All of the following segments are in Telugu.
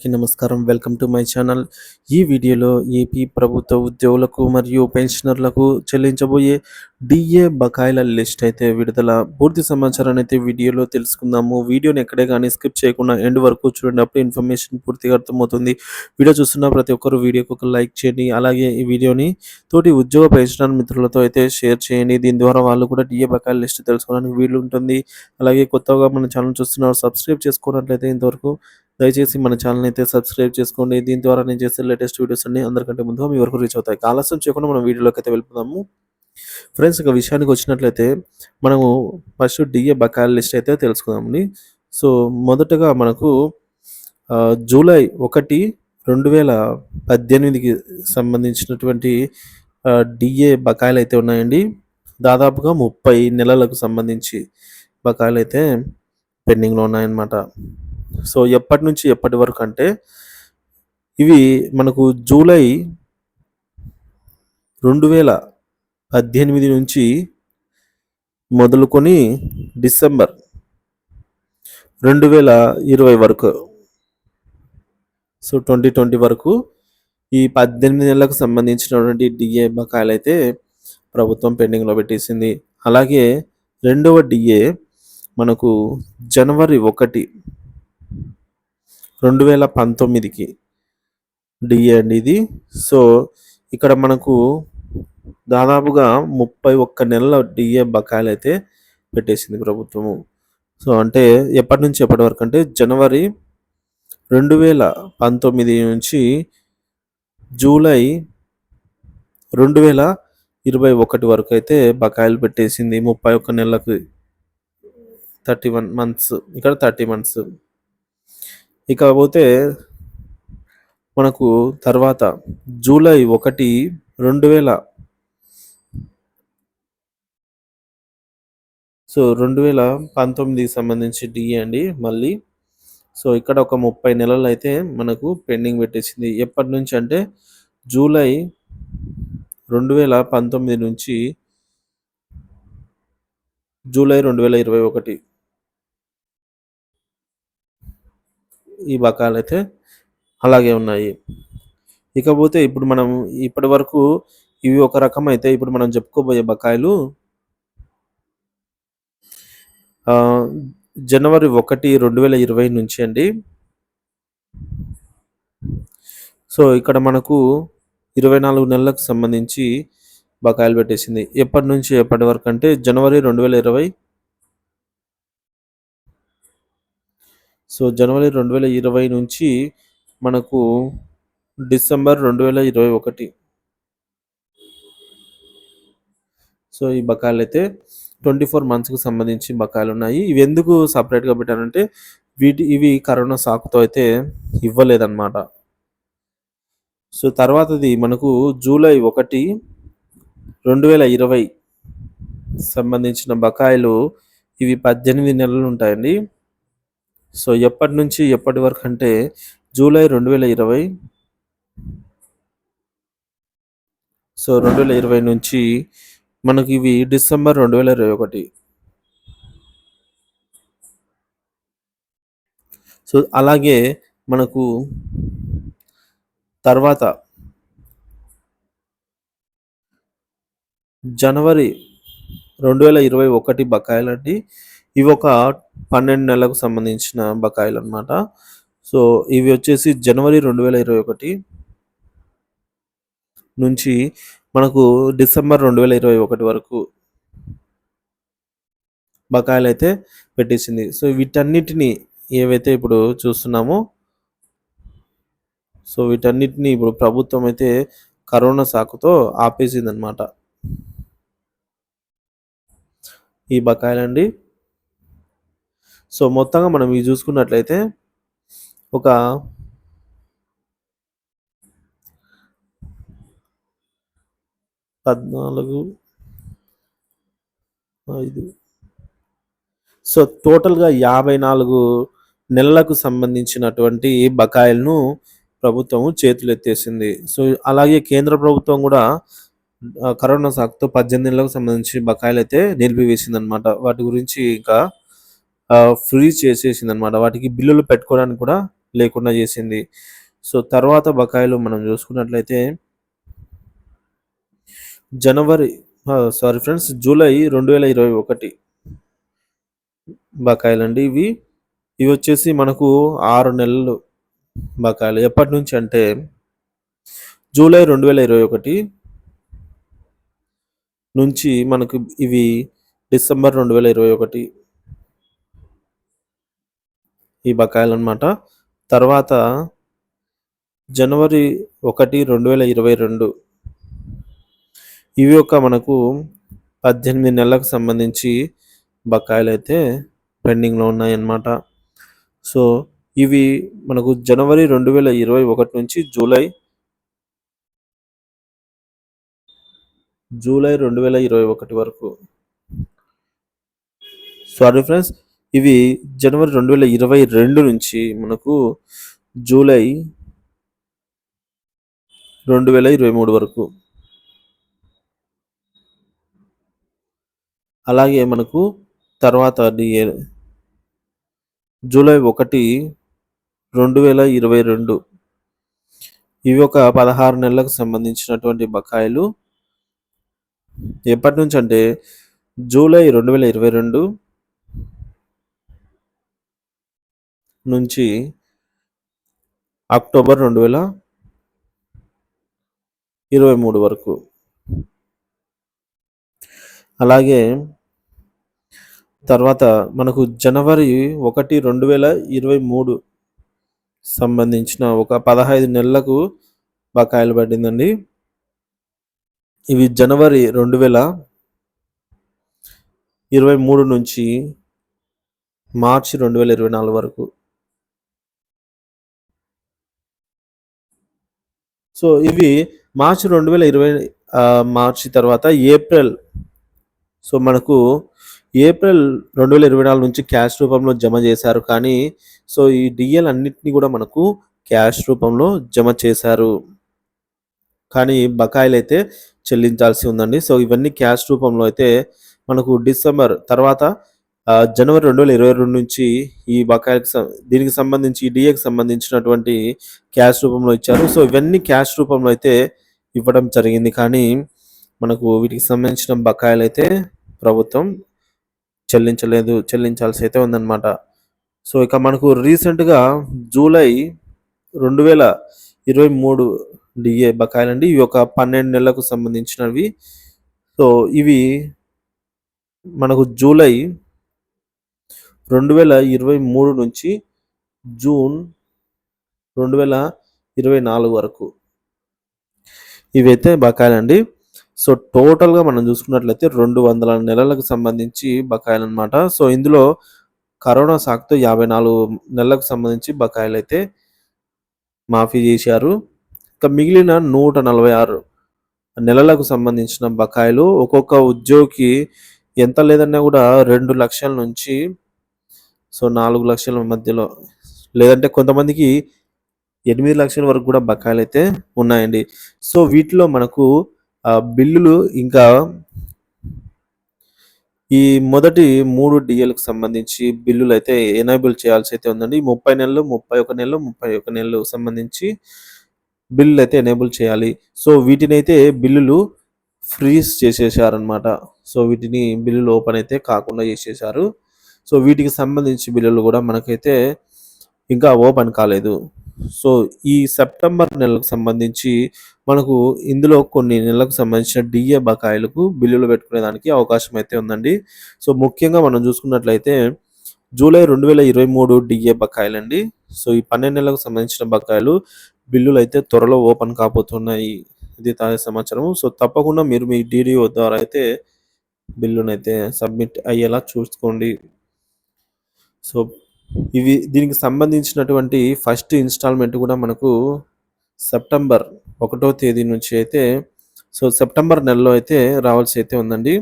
అందరికీ నమస్కారం. Welcome to my channel. ఈ వీడియోలో ఏపీ ప్రభుత్వ ఉద్యోగులకు మరియు పెన్షనర్లకు చెల్లించబోయే డిఏ బకాయిల లిస్ట్ అయితే విడుదల. పూర్తి సమాచారాన్ని అయితే వీడియోలో తెలుసుకుందాము. వీడియోని ఎక్కడే కానీ స్కిప్ చేయకుండా ఎండ్ వరకు చూడండి. అప్పుడు ఇన్ఫర్మేషన్ పూర్తిగా అర్థమవుతుంది. వీడియో చూస్తున్న ప్రతి ఒక్కరు వీడియోకి ఒక లైక్ చేయండి. అలాగే ఈ వీడియోని తోటి ఉద్యోగ పెన్షనర్ మిత్రులతో అయితే షేర్ చేయండి. దీని ద్వారా వాళ్ళు కూడా డిఏ బకాయిల లిస్ట్ తెలుసుకోవడానికి వీలు ఉంటుంది. అలాగే కొత్తగా మన ఛానల్ చూస్తున్నారు, సబ్స్క్రైబ్ చేసుకున్నట్లయితే ఇంతవరకు దయచేసి మన ఛానల్ అయితే సబ్స్క్రైబ్ చేసుకోండి. దీని ద్వారా నేను చేసే లేటెస్ట్ వీడియోస్ అన్ని అందరికంటే ముందుగా మీ వరకు రీచ్ అవుతాయి. ఆలస్యం చేయకుండా మనం వీడియోలోకి అయితే వెళ్ళిపోదాము. ఫ్రెండ్స్, ఇక విషయానికి వచ్చినట్లయితే మనము ఫస్ట్ డిఏ బకాయిల లిస్ట్ అయితే తెలుసుకుందామండి. సో మొదటగా మనకు జూలై 1, 2018కి సంబంధించినటువంటి డిఏ బకాయిలు అయితే ఉన్నాయండి. దాదాపుగా 30 నెలలకు సంబంధించి బకాయిలు అయితే పెండింగ్లో ఉన్నాయన్నమాట. సో ఎప్పటి నుంచి ఎప్పటి వరకు అంటే ఇవి మనకు జూలై 2018 నుంచి మొదలుకొని డిసెంబర్ 2020 వరకు, సో 2020 వరకు ఈ 18 నెలలకు సంబంధించినటువంటి డిఏ బకాయిలు అయితే ప్రభుత్వం పెండింగ్లో పెట్టేసింది. అలాగే రెండవ డిఏ మనకు జనవరి 1, 2019కి డిఏ అండి ఇది. సో ఇక్కడ మనకు దాదాపుగా 31 నెలల డిఏ బకాయిలు అయితే పెట్టేసింది ప్రభుత్వము. సో అంటే ఎప్పటి నుంచి ఎప్పటి వరకు అంటే జనవరి 2019 నుంచి జూలై 2021 వరకు అయితే బకాయిలు పెట్టేసింది. 31 నెలలకు 31 మంత్స్, ఇక్కడ 30 మంత్స్. ఇకపోతే మనకు తర్వాత జూలై 1, 2019కి సంబంధించి డిఏ అండి మళ్ళీ. సో ఇక్కడ ఒక 30 నెలలు అయితే మనకు పెండింగ్ పెట్టేసింది. ఎప్పటి నుంచి అంటే జూలై 2019 నుంచి జూలై 2021 ఈ బకాయిలు అయితే అలాగే ఉన్నాయి. ఇకపోతే ఇప్పుడు మనం ఇప్పటి వరకు ఇవి ఒక రకం అయితే, ఇప్పుడు మనం చెప్పుకోబోయే బకాయిలు జనవరి 1, 2020 నుంచి అండి. సో ఇక్కడ మనకు 24 నెలలకు సంబంధించి బకాయిలు పెట్టేసింది. ఎప్పటి నుంచి ఎప్పటి వరకు అంటే జనవరి 2020, సో జనవరి 2020 నుంచి మనకు డిసెంబర్ 2021. సో ఈ బకాయిలు అయితే 24 మంత్స్కి సంబంధించి బకాయిలు ఉన్నాయి. ఇవి ఎందుకు సపరేట్గా పెట్టారంటే ఇవి కరోనా సాకుతో అయితే ఇవ్వలేదన్నమాట. సో తర్వాతది మనకు జూలై 1, 2020 సంబంధించిన బకాయిలు ఇవి 18 నెలలు ఉంటాయండి. సో ఎప్పటి నుంచి ఎప్పటి వరకు అంటే జూలై 2020, సో 2020 నుంచి మనకి ఇవి డిసెంబర్ 2021. సో అలాగే మనకు తర్వాత జనవరి 2021 బకాయిలు అండి. ఇవి ఒక 12 నెలలకు సంబంధించిన బకాయిలు అన్నమాట. సో ఇవి వచ్చేసి జనవరి 2021 నుంచి మనకు డిసెంబర్ 2021 వరకు బకాయిలు అయితే పెట్టేసింది. సో వీటన్నిటిని ఏవైతే ఇప్పుడు చూస్తున్నామో, సో వీటన్నిటిని ఇప్పుడు ప్రభుత్వం అయితే కరోనా సాకుతో ఆపేసిందనమాట ఈ బకాయిలండి. సో మొత్తంగా మనం ఇవి చూసుకున్నట్లయితే ఒక 14, 5, సో టోటల్గా 54 నెలలకు సంబంధించినటువంటి బకాయిలను ప్రభుత్వం చేతులెత్తేసింది. సో అలాగే కేంద్ర ప్రభుత్వం కూడా కరోనా సాకుతో 18 నెలలకు సంబంధించి బకాయిలు అయితే నిలిపివేసిందనమాట. వాటి గురించి ఇంకా ఫ్రీజ్ చేసేసిందనమాట. వాటికి బిల్లులు పెట్టుకోవడానికి కూడా లేకుండా చేసింది. సో తర్వాత బకాయిలు మనం చూసుకున్నట్లయితే జూలై 2021 బకాయిలండి ఇవి. ఇవి వచ్చేసి మనకు 6 నెలలు బకాయిలు. ఎప్పటి నుంచి అంటే జూలై 2021 నుంచి మనకు ఇవి డిసెంబర్ 2021 ఈ బకాయిలు అనమాట. తర్వాత జనవరి 1, 2022 ఇవి ఒక మనకు 18 నెలలకు సంబంధించి బకాయిలైతే పెండింగ్‌లో ఉన్నాయన్నమాట. సో ఇవి మనకు జనవరి 2021 నుంచి జూలై 2021 వరకు. సారీ ఫ్రెండ్స్, ఇవి జనవరి 2022 నుంచి మనకు జూలై 2023 వరకు. అలాగే మనకు తర్వాత డిఏ జూలై 1, 2022 ఇవి ఒక 16 నెలలకు సంబంధించినటువంటి బకాయిలు. ఎప్పటి నుంచి అంటే జూలై 2022 నుంచి అక్టోబర్ 2023 వరకు. అలాగే తర్వాత మనకు జనవరి 1, 2023 సంబంధించిన ఒక 15 నెలలకు బకాయిలు పడిందండి. ఇవి జనవరి 2023 నుంచి మార్చి 2024 వరకు. సో ఇవి మార్చి 2020 మార్చి తర్వాత ఏప్రిల్. సో మనకు ఏప్రిల్ 2024 నుంచి క్యాష్ రూపంలో జమ చేశారు. కానీ సో ఈ డిఎల్ అన్నిటినీ కూడా మనకు క్యాష్ రూపంలో జమ చేశారు. కానీ బకాయిలు అయితే చెల్లించాల్సి ఉందండి. సో ఇవన్నీ క్యాష్ రూపంలో అయితే మనకు డిసెంబర్ తర్వాత జనవరి 2022 నుంచి ఈ బకాయిలకు దీనికి సంబంధించి ఈ డిఏకి సంబంధించినటువంటి క్యాష్ రూపంలో ఇచ్చారు. సో ఇవన్నీ క్యాష్ రూపంలో అయితే ఇవ్వడం జరిగింది. కానీ మనకు వీటికి సంబంధించిన బకాయిలు అయితే ప్రభుత్వం చెల్లించాల్సి అయితే ఉందన్నమాట. సో ఇక మనకు రీసెంట్గా జూలై 2023 డిఏ బకాయిలండి. ఇవి ఒక 12 నెలలకు సంబంధించినవి. సో ఇవి మనకు జూలై 2023 నుంచి జూన్ 2024 వరకు ఇవైతే బకాయిలండి. సో టోటల్గా మనం చూసుకున్నట్లయితే 200 నెలలకు సంబంధించి బకాయిలు అనమాట. సో ఇందులో కరోనా సాకుతో 54 నెలలకు సంబంధించి బకాయిలు అయితే మాఫీ చేశారు. ఇక మిగిలిన 146 నెలలకు సంబంధించిన బకాయిలు ఒక్కొక్క ఉద్యోగికి ఎంత లేదన్నా కూడా 2 లక్షల నుంచి 4 లక్షల మధ్యలో, లేదంటే కొంతమందికి 8 లక్షల వరకు కూడా బకాయిలు అయితే ఉన్నాయండి. సో వీటిలో మనకు బిల్లులు ఇంకా ఈ మొదటి 3 డిఎల్కి సంబంధించి బిల్లులు అయితే ఎనేబుల్ చేయాల్సి అయితే ఉందండి. 30 నెలలు, 31 నెలలు సంబంధించి బిల్లులు అయితే ఎనేబుల్ చేయాలి. సో వీటిని అయితే బిల్లులు ఫ్రీజ్ చేసేసారనమాట. సో వీటిని బిల్లులు ఓపెన్ అయితే కాకుండా చేసేసారు. సో వీటికి సంబంధించి బిల్లులు కూడా మనకైతే ఇంకా ఓపెన్ కాలేదు. సో ఈ సెప్టెంబర్ నెలకు సంబంధించి మనకు ఇందులో కొన్ని నెలలకు సంబంధించిన డిఏ బకాయిలకు బిల్లులు పెట్టుకునేదానికి అవకాశం అయితే ఉందండి. సో ముఖ్యంగా మనం చూసుకున్నట్లయితే జూలై 2023 డిఏ బకాయిలండి. సో ఈ 12 నెలలకు సంబంధించిన బకాయిలు బిల్లులు అయితే త్వరలో ఓపెన్ కాబోతున్నాయి. ఇది తాజా సమాచారం. సో తప్పకుండా మీరు మీ DDO ద్వారా అయితే బిల్లునైతే సబ్మిట్ అయ్యేలా చూసుకోండి. సో దీనికి సంబంధించినటువంటి ఫస్ట్ ఇన్స్టాల్మెంట్ కూడా మనకు సెప్టెంబర్ 1వ తేదీ నుంచి అయితే సెప్టెంబర్ నెలలో అయితే రావాల్సి అయితే ఉందండి.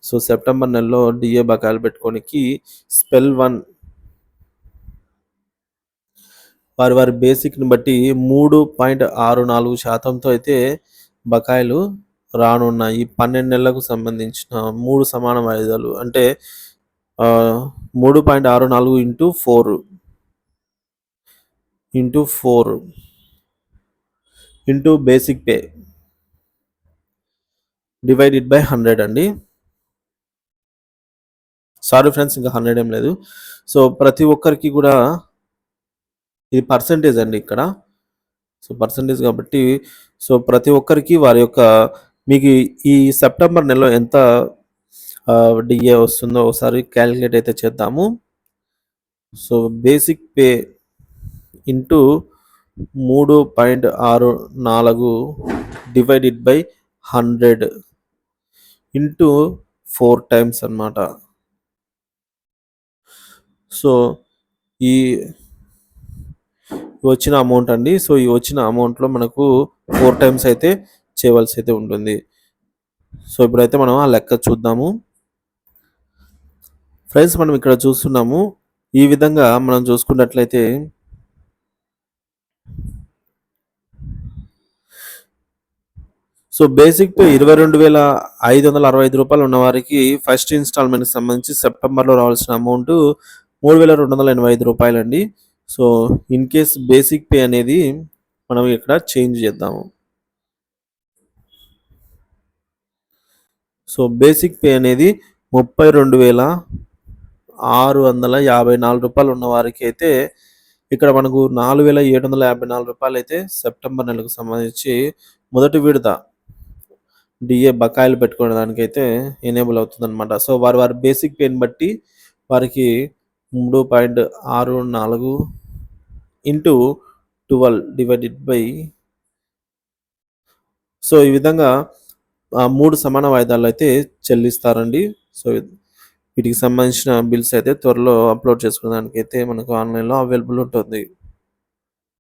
సో సెప్టెంబర్ నెలలో డిఏ బకాయిలు పెట్టుకోనికి స్పెల్ 1 వారి బేసిక్ని బట్టి 3.64% అయితే బకాయిలు రానున్నాయి. 12 నెలలకు సంబంధించిన 3 సమాన వాయిదాలు అంటే 3.64 × 4 into 4 into basic pay divided by 100 అండి. సారీ ఫ్రెండ్స్, ఇంకా 100 ఏం లేదు. సో ప్రతి ఒక్కరికి కూడా ఇది పర్సెంటేజ్ అండి ఇక్కడ. సో పర్సెంటేజ్ కాబట్టి సో ప్రతి ఒక్కరికి వారి యొక్క మీకు ఈ సెప్టెంబర్ నెలలో ఎంత డిఏ వస్తుందో ఒకసారి క్యాలిక్యులేట్ అయితే చేద్దాము. So basic pay into 3.64 divided by 100 into 4 times అన్నమాట. సో ఈ వచ్చిన అమౌంట్ అండి. సో ఈ వచ్చిన అమౌంట్లో మనకు 4 టైమ్స్ అయితే చేయవలసి అయితే ఉంటుంది. సో ఇప్పుడైతే మనం ఆ లెక్క చూద్దాము. ఫ్రెండ్స్, మనం ఇక్కడ చూస్తున్నాము, ఈ విధంగా మనం చూసుకున్నట్లయితే సో బేసిక్ పే 22,565 రూపాయలు ఉన్న వారికి ఫస్ట్ ఇన్స్టాల్మెంట్కి సంబంధించి సెప్టెంబర్లో రావాల్సిన అమౌంట్ 3,285 రూపాయలండి. So in case basic pay అనేది మనం ఇక్కడ చేంజ్ చేద్దాము. సో బేసిక్ పే అనేది 32,654 రూపాయలు ఉన్న వారికి అయితే ఇక్కడ మనకు 4,754 రూపాయలు అయితే సెప్టెంబర్ నెలకు సంబంధించి మొదటి విడత డిఏ బకాయిలు పెట్టుకోవడానికి అయితే ఎనేబుల్ అవుతుందన్నమాట. సో వారి బేసిక్ పేని బట్టి వారికి 3.64 ఇంటూ 12 డివైడెడ్ బై సో ఈ విధంగా 3 సమాన వాయిదాలు అయితే చెల్లిస్తారండి. సో వీటికి సంబంధించిన బిల్స్ అయితే త్వరలో అప్లోడ్ చేసుకోవడానికి అయితే మనకు ఆన్లైన్లో అవైలబుల్ ఉంటుంది.